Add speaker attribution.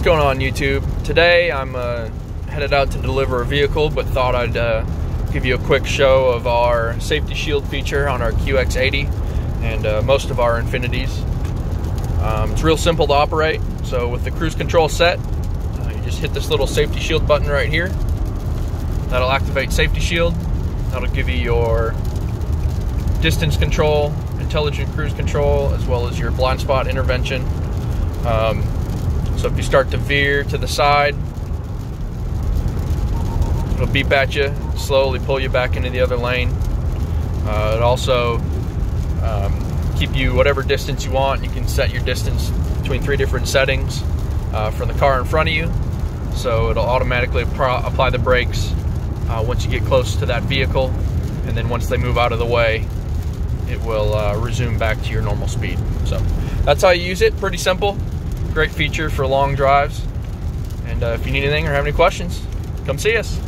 Speaker 1: What's going on, YouTube? Today I'm headed out to deliver a vehicle, but thought I'd give you a quick show of our safety shield feature on our QX80 and most of our Infinitis. It's real simple to operate. So with the cruise control set, you just hit this little safety shield button right here. That'll activate safety shield. That'll give you your distance control, intelligent cruise control, as well as your blind spot intervention. So if you start to veer to the side, it'll beep at you, slowly pull you back into the other lane. It also keep you whatever distance you want. You can set your distance between 3 different settings for the car in front of you. So it'll automatically apply the brakes once you get close to that vehicle, and then once they move out of the way, it will resume back to your normal speed. So that's how you use it. Pretty simple. Great feature for long drives. And if you need anything or have any questions, come see us.